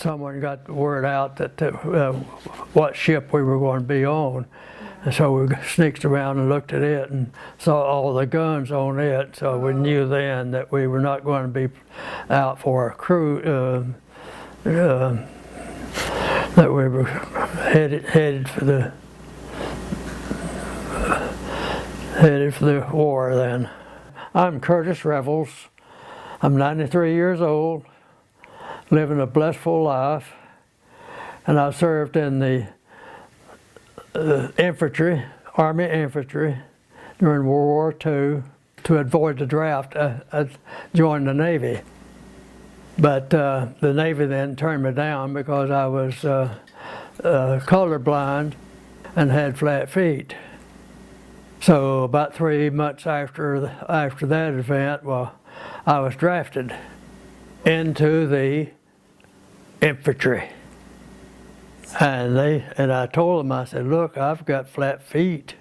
someone got the word out that what ship we were going to be on. And so we sneaked around and looked at it and saw all the guns on it. So we knew then that we were not going to be out for a crew, that we were headed for the war then. I'm Curtis Revels. I'm 93 years old, living a blissful life, and I served in the infantry, Army infantry, during World War II. To avoid the draft, I joined the Navy. But the Navy then turned me down because I was colorblind and had flat feet. So about 3 months after that event, well, I was drafted into the infantry. And I told them, I said, look, I've got flat feet.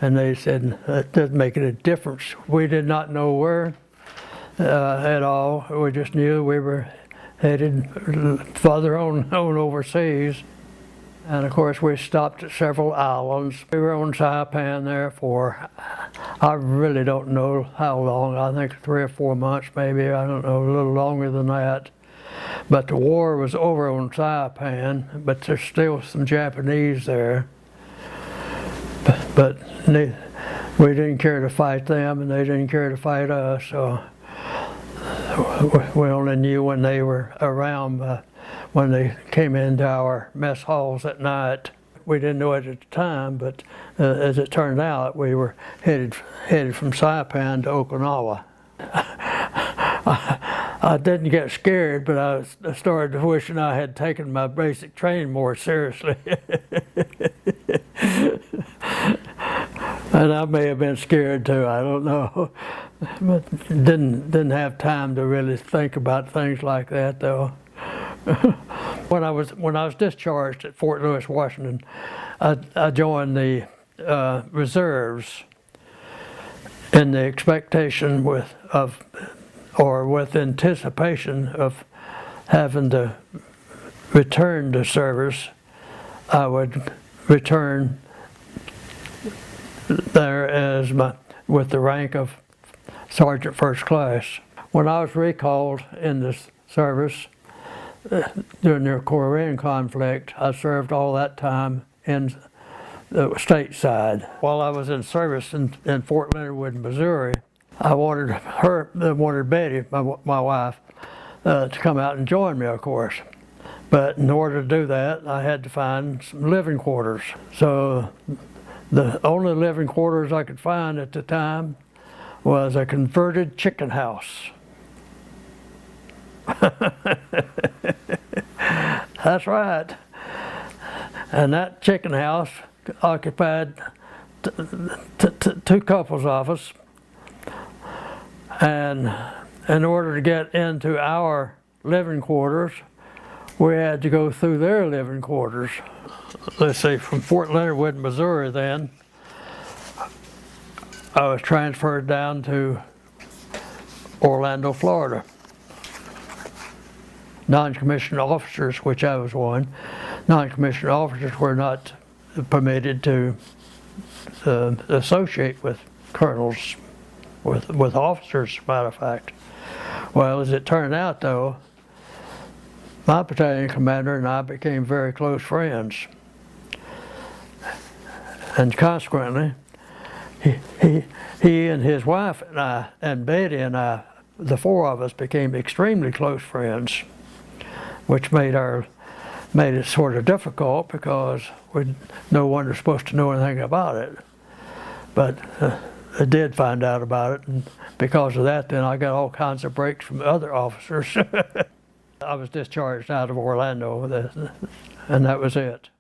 And they said, that doesn't make any difference. We did not know where at all. We just knew we were headed farther on overseas. And of course, we stopped at several islands. We were on Saipan there for, I really don't know how long. I think 3 or 4 months maybe. I don't know, a little longer than that. But the war was over on Saipan, but there's still some Japanese there. But we didn't care to fight them, and they didn't care to fight us. So we only knew when they were around, when they came into our mess halls at night. We didn't know it at the time, but as it turned out, we were headed from Saipan to Okinawa. I didn't get scared, but I started wishing I had taken my basic training more seriously. And I may have been scared too, I don't know. But didn't have time to really think about things like that though. When I was discharged at Fort Lewis, Washington, I joined the reserves in the expectation with anticipation of having to return to service. I would return there with the rank of Sergeant First Class. When I was recalled in the service during the Korean conflict, I served all that time in the stateside. While I was in service in Fort Leonard Wood, Missouri, I wanted Betty, my wife, to come out and join me, of course. But in order to do that, I had to find some living quarters. So the only living quarters I could find at the time was a converted chicken house. That's right. And that chicken house occupied 2 couples' office. And in order to get into our living quarters, we had to go through their living quarters. Let's see, from Fort Leonard Wood, Missouri then, I was transferred down to Orlando, Florida. Non-commissioned officers, which I was one, non-commissioned officers were not permitted to associate with colonels, with officers, as a matter of fact. Well, as it turned out though, my battalion commander and I became very close friends. And consequently, he and his wife and I, and Betty and I, the 4 of us became extremely close friends, which made it sort of difficult because no one was supposed to know anything about it. But I did find out about it, and because of that, then I got all kinds of breaks from other officers. I was discharged out of Orlando, and that was it.